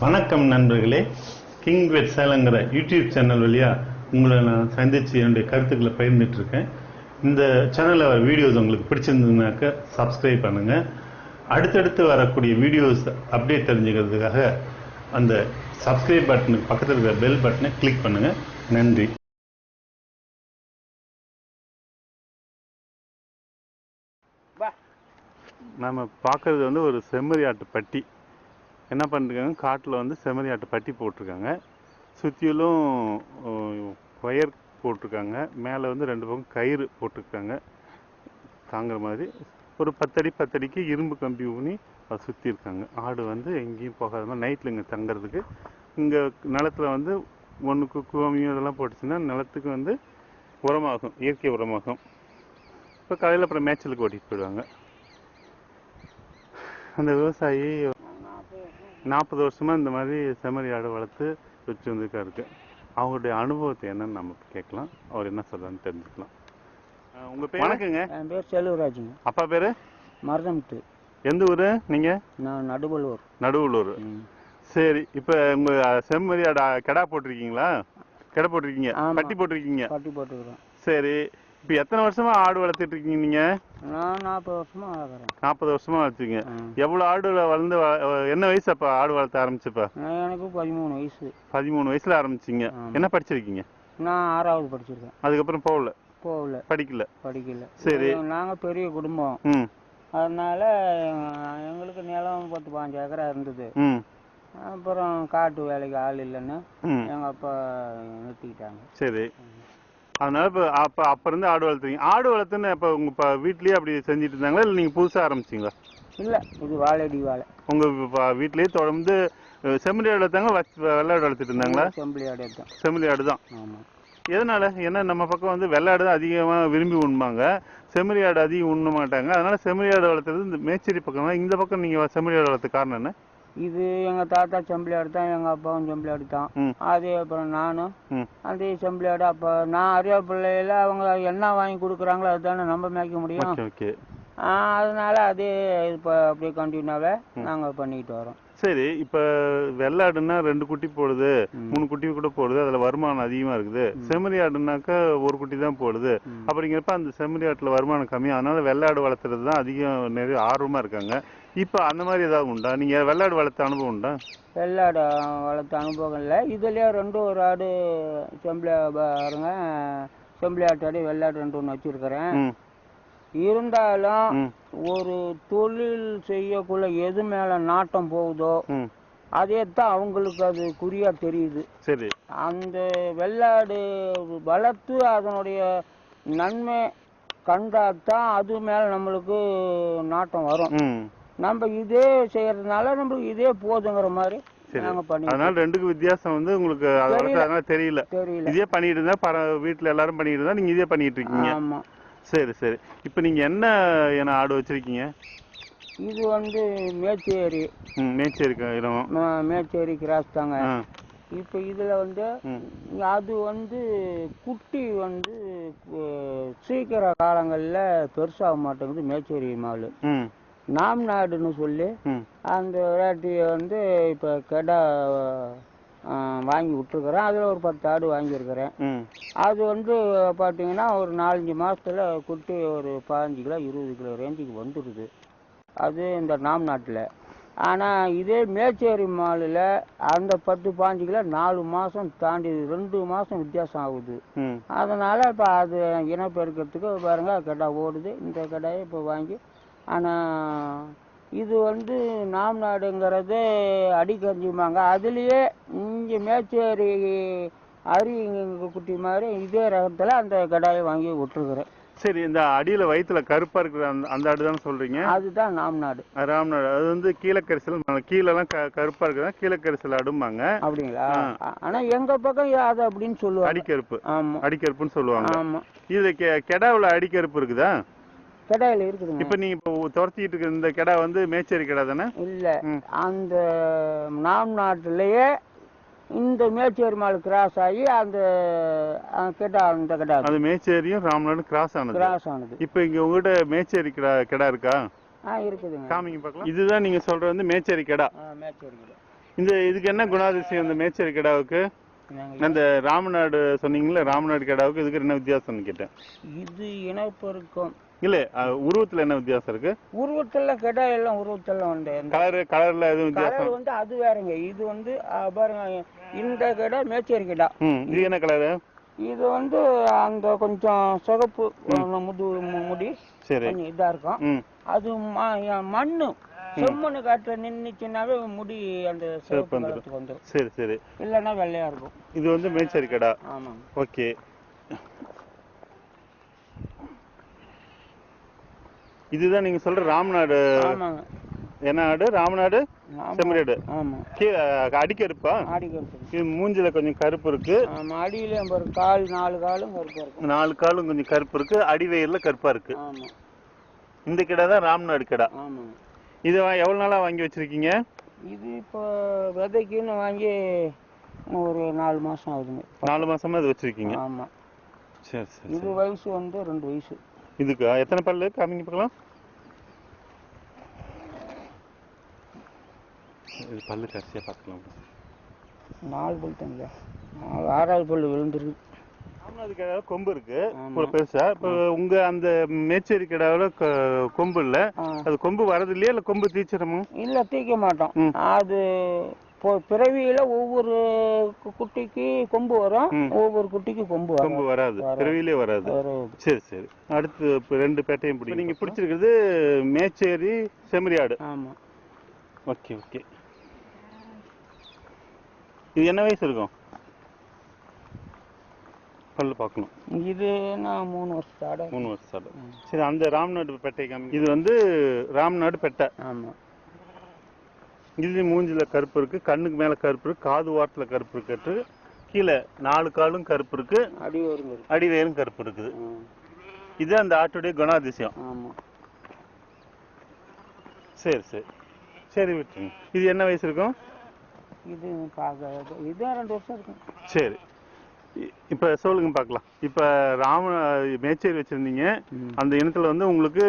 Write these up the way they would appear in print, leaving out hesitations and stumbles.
வணக்கம் நண்பர்களே. கிங் வெட் சேலங்கிற YouTube channel வழியாக உங்களை நான் சந்தித்து என்னுடைய கருத்துக்களை பகிர்ந்துட்டு இருக்கேன். இந்த சேனலில் வீடியோஸ் உங்களுக்கு பிடிச்சிருந்ததுனாக்க சப்ஸ்கிரைப் பண்ணுங்கள். அடுத்தடுத்து வரக்கூடிய வீடியோஸ் அப்டேட் தெரிஞ்சுக்கிறதுக்காக அந்த சப்ஸ்கிரைப் பட்டனுக்கு பக்கத்தில் இருக்கிற பெல் பட்டனை கிளிக் பண்ணுங்கள். நன்றி. நம்ம பார்க்குறது ஒரு செம்மறியாட்டு பட்டி. என்ன பண்ணிருக்காங்க, காட்டில் செம்மறியாட்டு பட்டி போட்டிருக்காங்க. சுற்றிலும் ஒயர் போட்டிருக்காங்க. மேலே 2 பக்கம் கயிறு போட்டிருக்காங்க தாங்குற மாதிரி. ஒரு 10 அடி 10 அடிக்கு இரும்பு கம்பி ஊனி அதை சுற்றி இருக்காங்க. ஆடு எங்கேயும் போகாத மாதிரி நைட்டில் இங்கே தங்குறதுக்கு. இங்கே நிலத்தில் ஒன்றுக்கு கோமியம் இதெல்லாம் போட்டுச்சுன்னா நிலத்துக்கு உரமாகும், இயற்கை உரமாகும். இப்போ காலையில் அப்புறம் மேய்ச்சலுக்கு ஓட்டிகிட்டு போயிடுவாங்க. அந்த விவசாயி 40 வருஷமாக இந்த மாதிரி செம்மறி ஆடு வளர்த்து வச்சு வந்துருக்காருக்கு. அவங்களுடைய அனுபவத்தை என்னன்னு நம்ம கேட்கலாம். அவர் என்ன சொல்றான்னு தெரிஞ்சுக்கலாம். உங்கள் பேர்? வணக்கங்க. என் பேர் செல்வராஜுங்க. அப்பா பேர்? மருதமுத்து. எந்த ஊர் நீங்கள்? நான் நடுவலூர். நடுவலூர். சரி, இப்போ உங்கள் செம்மறி ஆடு கெடா போட்டிருக்கீங்களா? கெடா போட்டிருக்கீங்க, பட்டி போட்டிருக்கீங்க? பட்டி போட்டுக்கிறோம். சரி, இப்போ எத்தனை வருஷமா ஆடு வளர்த்துட்டு இருக்கீங்க நீங்க? நான் 40 வருஷமா வளர்க்குறேன். 40 வருஷமா வளர்த்துங்க. எவ்வளோ ஆடு வளர்ந்து என்ன வயசு அப்போ ஆடு வளர்த்த ஆரம்பிச்சப்ப? எனக்கு 13 வயசு. 13 வயசுல ஆரம்பிச்சிங்க. என்ன படிச்சிருக்கீங்க? நான் 6வது படிச்சிருக்கேன். அதுக்கப்புறம் போகல? படிக்கல. சரி. நாங்கள் பெரிய குடும்பம், அதனால எங்களுக்கு நிலம் 10-15 ஏக்கரா இருந்தது. அப்புறம் காட்டு வேலைக்கு ஆள் இல்லைன்னு எங்கள் அப்பா நிறுத்திக்கிட்டாங்க. சரி, அதனால இப்போ அப்போ இருந்து ஆடு வளர்த்துறீங்க. ஆடு வளர்த்துன்னு இப்போ உங்கள் வீட்லேயே அப்படி செஞ்சுட்டு இருந்தாங்களா, இல்லை நீங்கள் புதுசாக ஆரம்பிச்சிங்களா? இல்லை, இது வாழடி வாழை. உங்கள் வீட்லேயே தொடர்ந்து செம்மறி ஆடு வளர்த்தாங்க, வெள்ளாடு வளர்த்துட்டு இருந்தாங்களா? செம்மறி ஆடு தான். ஆமாம். எதனால? ஏன்னா நம்ம பக்கம் வெள்ளாடு தான் அதிகமாக விரும்பி உண்பாங்க, செம்மறி ஆடு அதிகம் உண்ண மாட்டாங்க. அதனால செம்மறி ஆடு வளர்த்துறது இந்த மேச்சேரி பக்கம். இந்த பக்கம் நீங்கள் செம்மறி ஆடு வளர்த்த காரணம் என்ன? இது எங்கள் தாத்தா செம்பிளாடு தான், எங்கள் அப்பாவும் செம்பிளாடு தான். அதே அப்புறம் நானும் அதே செம்பிளாடு. அப்போ நான் அறியா பிள்ளையில அவங்க என்ன வாங்கி கொடுக்குறாங்களோ அதுதானே நம்ம மேய்க்க முடியும். அதனால அதே இப்போ அப்படியே கண்டினியூவாகவே நாங்கள் பண்ணிக்கிட்டு வரோம். சரி, இப்போ வெள்ளாடுன்னா 2 குட்டி போடுது, 3 குட்டி கூட போடுது, அதில் வருமானம் அதிகமாக இருக்குது. செம்மறி ஆடுனாக்கா 1 குட்டி தான் போடுது. அப்படிங்கிறப்ப அந்த செம்மறி ஆட்டில் வருமானம் கம்மி. அதனால வெள்ளாடு வளர்த்துறது தான் அதிகம் நிறைய ஆர்வமாக இருக்காங்க. இப்போ அந்த மாதிரி ஏதாவது உண்டா? நீங்கள் வெள்ளாடு வளர்த்த அனுபவம் உண்டா? வெள்ளாடு வளர்த்த அனுபவம் இல்லை. இதுலேயே 2 ஆடு செம்பிளாருங்க, செம்பிளி ஆட்டாடு வெள்ளாடு 2 வச்சுருக்கிறேன். இருந்தாலும் ஒரு தொழில் செய்யக்குள்ள எது மேல நாட்டம் போகுதோ அதே தான் அவங்களுக்கு அது குறியா தெரியுது. சரி, அந்த வெள்ளாடு வளர்த்து அதனுடைய நன்மை கண்டாதான் அது மேல நம்மளுக்கு நாட்டம் வரும். நம்ம இதே செய்யறதுனால நம்மளுக்கு இதே போதுங்கிற மாதிரி நாங்க பண்ணி. அதனால 2க்கும் வித்தியாசம் உங்களுக்கு அதனால தெரியல. இதே பண்ணிட்டு இருந்தா வீட்டுல எல்லாரும் பண்ணிட்டு இருந்தா நீங்க இதே பண்ணிட்டு இருக்கீங்க. ஆமா. சரி சரி. இப்போ நீங்க என்ன ஆடு வச்சிருக்கீங்க? இது மேச்சேரி. மேச்சேரி கிராஸ் தாங்க. இப்போ இதுல அது குட்டி சீக்கிர காலங்கள்ல பெருசாக மாட்டேங்குது. மேச்சேரி மாடு நாம்நாடுன்னு சொல்லி அந்த விளையாட்டியை இப்போ கெடா வாங்கி விட்டுருக்குறேன். அதில் ஒரு 10 ஆடு வாங்கியிருக்கிறேன். அது பார்த்தீங்கன்னா ஒரு 4-5 மாதத்தில் குட்டி ஒரு 15 கிலோ 20 கிலோ ரேஞ்சுக்கு வந்துடுது. அது இந்த நாம்நாட்டில். ஆனால் இதே மேச்சேரி மாலில் அந்த 10-15 கிலோ 4 மாதம் தாண்டி 2 மாதம் வித்தியாசம் ஆகுது. அதனால் இப்போ அது இனப்பெருக்கிறதுக்கு பாருங்கள் கெடா ஓடுது. இந்த கெடாயை இப்போ வாங்கி, ஆனால் இது நாம்நாடுங்கிறது அடிக்கஞ்சிமாங்க. அதுலேயே இங்கே மேச்சேரி குட்டி மாதிரி இதே ரகத்தில் அந்த கடாயை வாங்கி விட்டுருக்குறேன். சரி, இந்த அடியில் வயிற்றுல கருப்பாக இருக்கிற அந்த ஆடு தானே சொல்கிறீங்க? அதுதான் நாம்நாடு. ராம்நாடு. அது கீழக்கரிசல். கீழெல்லாம் கருப்பாக இருக்குதான் கீழக்கரிசல் அடும்பாங்க. அப்படிங்களா? ஆனால் எங்கள் பக்கம் அது அப்படின்னு சொல்லுவாங்க, அடிக்கருப்பு. ஆமாம், அடிக்கருப்புன்னு சொல்லுவாங்க. ஆமாம். இது கெடாவில் அடிக்கருப்பு இருக்குதா? கெடாயில் இருக்குதுங்க. இப்போ நீங்கள் இப்போ துரத்திட்டு இருக்கிற இந்த கெடா மேச்சேரி கெடா தானே? இல்லை, அந்த நாம்நாட்டிலேயே இந்த மேச்சேரி மால் கிராஸ் ஆகி அந்த கெடா, அந்த கெடா அது மேச்சேரியும் ராம்நாடும் கிராஸ் ஆனது. இப்போ இங்கே உங்ககிட்ட மேச்சேரி கெடா இருக்கா? இருக்குதுங்க. காமிங்க பார்க்கலாம். இதுதான் நீங்கள் சொல்கிறது மேச்சேரி கெடா. மேச்சேரி கெடா. இதுக்கு என்ன குணாதிசயம் இந்த மேச்சேரி கிடாவுக்கு? அந்த ராமநாடு சொன்னீங்களா, ராமநாடு கிடாவுக்கு இதுக்கு என்ன வித்தியாசம்னு கேட்டேன். இது இனப்பெருக்கம் இல்ல, உருவத்துல என்ன வித்தியாசம் இருக்கு? உருவத்துல கிடா எல்லாம் உருவத்துல வந்து கலர்ல எதுவும் வித்தியாசம்? கலர் வந்து அது வேறங்க. இது வந்து பாருங்க, இந்த கிடா மேச்சேரி கிடா. இது என்ன கலரு? இது வந்து அந்த கொஞ்சம் சிகப்பு முடி கொஞ்சம் இதா இருக்கும். அது மண்ணு செம்மண்ணு காட்டுல நின்னுச்சுன்னாவே முடி அந்த சிவப்பு கலருக்கு வந்துடும். சரி சரி. இல்லைன்னா வெள்ளையா இருக்கும். இது வந்து மேச்சேரி கிடா. ஆமாங்க. ஓகே. இதுதான் நீங்க சொல்ற ராமநாடு? ஆமாங்க. என்ன ஆடு? ராமநாடு செம்மறியாடு. ஆமா. கீழே அடிக்கருப்பா? அடிக்கருப்பு. இது மூஞ்சில கொஞ்சம் கருப்பு இருக்கு. ஆமா. அடியில கால் 4 காலும் கருப்பா இருக்கு. 4 காலும் கொஞ்சம் கருப்பு இருக்கு. அடிவயிறுல கருப்பா இருக்கு. ஆமா. இந்த கிடா தான் ராமநாடு கிடா. ஆமாங்க. இது எவ்வளவு நாளா வாங்கி வச்சிருக்கீங்க? இது இப்போ விதைக்குன்னு வாங்கி ஒரு 4 மாசம் ஆகுதுங்க. 4 மாசமா இது வச்சிருக்கீங்க? ஆமா. சரி சரி. இது வயசு வந்து 2 வயசு. இதுக்கா எத்தனை பல்லு காமிங்க பார்க்கலாம்? இது பல்லு கடைசியா பார்க்கலாம். 4 பல் தாங்க. 6வது பல்லு விழுந்துருக்கு. ராமநாடு கிடாவில் கொம்பு இருக்கு பெருசா. இப்போ உங்க அந்த மேச்சேரி கிடாவில் கொம்பு இல்ல. அது கொம்பு வரது இல்லையா, இல்ல கொம்பு தீச்சிரமோ? இல்ல, தீக்க மாட்டோம். அது பிறவியில ஒவ்வொரு குட்டிக்கு கொம்பு வரும், ஒவ்வொரு குட்டிக்கு கொம்பு வராது. பிறவியிலே வராது. சரி சரி. அடுத்து 2 பேட்டையும் பிடிக்கும். நீங்க பிடிச்சிருக்கிறது மேச்சேரி செம்மறியாடு. ஆமா. Okay okay. இது என்ன வயசு இருக்கும்? பல்லு பார்க்கணும். இது நான் 3 வருஷம் ஆடு. 3 வருஷம் ஆடு. சரி, அந்த ராமநாடு பெட்டை காமி. இது வந்து ராமநாடு பெட்டை. ஆமா. இது மூஞ்சில கருப்பு இருக்கு, கண்ணுக்கு மேல கருப்பு இருக்கு, காது வாரத்துல கருப்பு இருக்கு, கீழே 4 காலும் கருப்பு இருக்கு, அடிவயிறும் கருப்பு இருக்குது. இது அந்த ஆட்டுடைய குணாதிசயம். ஆமா. சரி சரி சரி, விட்டுருங்க. இது என்ன வயசு இருக்கும்? இது இது 2 வருஷம் இருக்கும். சரி, இப்ப சொல்லுங்க பார்க்கலாம். இப்ப மேச்சேரி வச்சிருந்தீங்க, அந்த இனத்துல வந்து உங்களுக்கு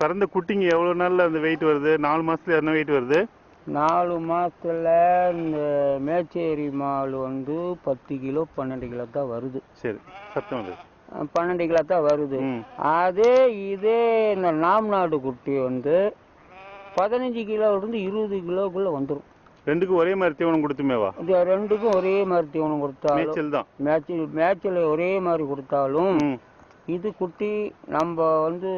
பிறந்த குட்டிங்க எவ்வளவு நாள்ல அந்த வெயிட் வருது? 4 மாசத்துல என்ன வெயிட் வருது? 4 மாசத்துல இந்த மேச்சேரி மால் வந்து 10 கிலோ 12 கிலோ தான் வருது. சரி, சத்தம் வருது. 12 கிலோ தான் வருது. இதே இந்த ராமநாடு குட்டி வந்து 15 கிலோல இருந்து 20 கிலோக்குள்ள வந்துடும். ரெண்டுக்கும் ஒரே மாதிரி தீவனம் கொடுத்துமேவா? இது ரெண்டுக்கும் ஒரே மாதிரி தீவனம் கொடுத்தாலும் மேய்ச்சல் தான். மேய்ச்சல் ஒரே மாதிரி கொடுத்தாலும் இது குட்டி நம்ம வந்து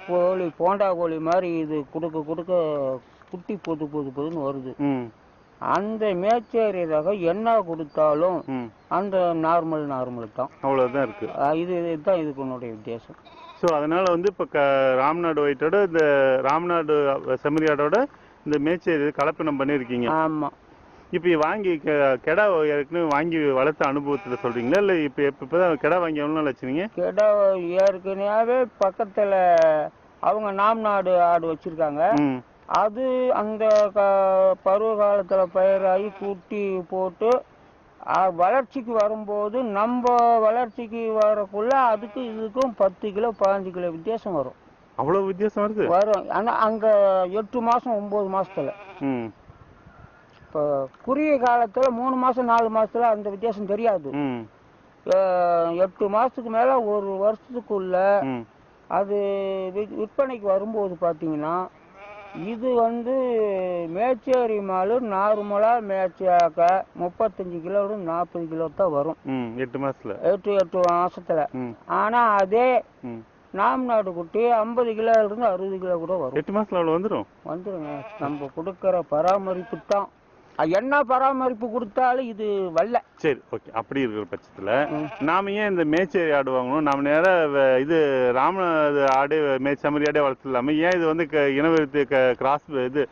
கோழி போண்டா கோழி மாதிரி இது கொடுக்க குட்டி பொதுன்னு வருது. அந்த மேச்சேரி ரகம் என்ன கொடுத்தாலும் அந்த நார்மல் தான். அவ்வளவுதான் இருக்கு. இதுதான் இதுக்குன்னுடைய வித்தியாசம். ஸோ அதனால வந்து இப்போ ராமநாடு ஒயிட்டோட இந்த ராமநாடு செம்மறியாடோட இந்த மேச்சேரி கலப்பினம் பண்ணியிருக்கீங்க. ஆமா. இப்போ வாங்கி கெடா ஏற்கனவே வாங்கி வளர்த்த அனுபவத்தில் சொல்றீங்களா, இல்லை இப்போதான் கெடா வாங்கி எவ்வளோ நாள் வச்சுருங்க? கெடா ஏற்கனவே பக்கத்தில் அவங்க ராமநாடு ஆடு வச்சிருக்காங்க. அது அந்த பருவ காலத்தில் பயிராகி குட்டி போட்டு வளர்ச்சிக்கு வரும்போது நம்ம வளர்ச்சிக்கு வரக்குள்ள அதுக்கு இதுக்கும் 10 கிலோ 15 கிலோ வித்தியாசம் வரும். அவ்வளவு வித்தியாசம் வருது? வரும். ஆனால் அங்கே 8 மாதம் 9 மாசத்துல. இப்போ குறுகிய காலத்தில் 3 மாதம் 4 மாசத்துல அந்த வித்தியாசம் தெரியாது. 8 மாசத்துக்கு மேலே 1 வருஷத்துக்குள்ள அது விற்பனைக்கு வரும்போது பார்த்தீங்கன்னா இது வந்து மேச்சேரி மால் நார்மலா மேய்ச்சாக்க 35 கிலோ 40 கிலோ தான் வரும் 8 மாசத்துல. 8 மாசத்துல. ஆனா அதே ராமநாடு குட்டி 50 கிலோ 60 கிலோ கூட வரும். 8 மாசத்துல அவ்வளவு வந்துருங்க. நம்ம கொடுக்கற பராமரிப்பு தான். என்ன பராமரிப்பு கொடுத்தாலும் இது வரல. சரி, ஓகே. அப்படி இருக்கிற பட்சத்துல நாம ஏன் இந்த மேச்சேரி ஆடு வாங்கணும்? நாம நேரம் இது ராமநாடு ஆடு செம்மறி ஆடே வளர்த்துலாம? ஏன் இது வந்து இனவெழுத்து கிராஸ் இது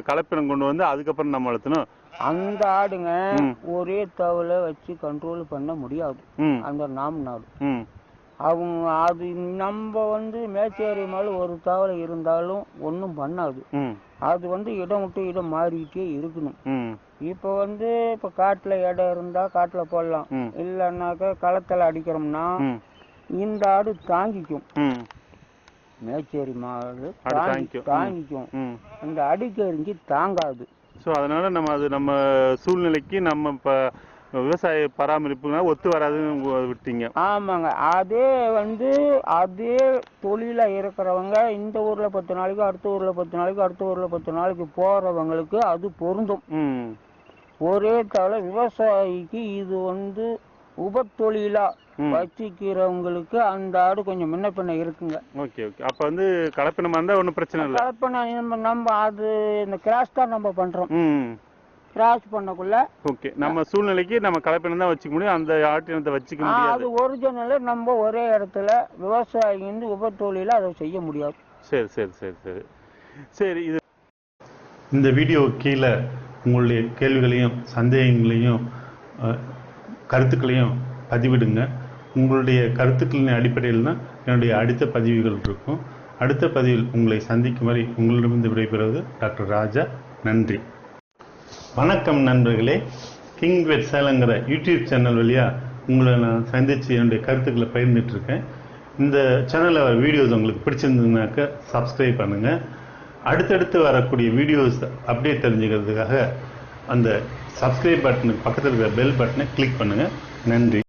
கலப்பினம் கொண்டு வந்து அதுக்கப்புறம் நம்ம வளர்த்தணும்? அந்த ஆடுங்க ஒரே தவளை வச்சு கண்ட்ரோல் பண்ண முடியாது. அந்த ராமநாடு அவங்க அது நம்ம வந்து மேச்சேரி மேல ஒரு தவளை இருந்தாலும் ஒன்றும் பண்ணாது. அது வந்து இடம் விட்டு இடம் மாறிக்கிட்டே இருக்கணும். இப்போ வந்து இப்போ காட்டுல இடம் இருந்தா காட்டுல போடலாம், இல்லைன்னாக்கா களத்துல அடிக்கிறோம்னா இந்த ஆடு தாங்கிக்கும். மேச்சேரி மாடு தாங்கிக்கும். இந்த அடிக்கறிஞ்சி தாங்காது. ஸோ அதனால் நம்ம சூழ்நிலைக்கு நம்ம இப்போ விவசாய பராமரிப்புனா ஒத்து வராதுன்னு விட்டீங்க. ஆமாங்க. அதே தொழில இருக்கிறவங்க இந்த ஊர்ல 10 நாளைக்கு, அடுத்த ஊர்ல 10 நாளைக்கு, அடுத்த ஊர்ல 10 நாளைக்கு போறவங்களுக்கு அது பொருந்தும். ஒரே தவிர விவசாயிக்கு இது உபத்தொழிலா வச்சுக்கிறவங்களுக்கு அந்த ஆடு கொஞ்சம் முன்ன பின்ன இருக்குங்க. Okay okay. அப்போ கலப்பினமா இருந்தால் ஒன்றும் பிரச்சனை இல்லை. கலப்பின நம்ம அது இந்த கிராஸ் தான் நம்ம பண்றோம். கிராஸ் பண்ணக்குள்ள ஓகே, நம்ம சூழ்நிலைக்கு நம்ம கலப்பினம் தான் வச்சுக்க முடியும், அந்த ஆட்டினத்தை வச்சுக்க முடியாது. அது ஒரிஜினல் நம்ம ஒரே இடத்துல விவசாயி உபத்தொழில அதை செய்ய முடியாது. சரி சரி சரி சரி சரி. இந்த வீடியோ கீழே உங்களுடைய கேள்விகளையும் சந்தேகங்களையும் கருத்துக்களையும் பதிவிடுங்க. உங்களுடைய கருத்துக்களின் அடிப்படையில் தான் என்னுடைய அடுத்த பதிவுகள் இருக்கும். அடுத்த பதிவில் உங்களை சந்திக்கும் வரை உங்களிடமிருந்து விடைபெறுவது டாக்டர் ராஜா. நன்றி. வணக்கம் நண்பர்களே. கிங் வெட் சேலங்கிற யூடியூப் சேனல் வழியாக உங்களை நான் சந்தித்து என்னுடைய கருத்துக்களை பகிர்ந்துட்டுருக்கேன். இந்த சேனலில் வீடியோஸ் உங்களுக்கு பிடிச்சிருந்ததுனாக்க சப்ஸ்கிரைப் பண்ணுங்கள். அடுத்தடுத்து வரக்கூடிய வீடியோஸ் அப்டேட் தெரிஞ்சுக்கிறதுக்காக அந்த சப்ஸ்கிரைப் பட்டனுக்கு பக்கத்தில் இருக்கிற பெல் பட்டனை கிளிக் பண்ணுங்கள். நன்றி.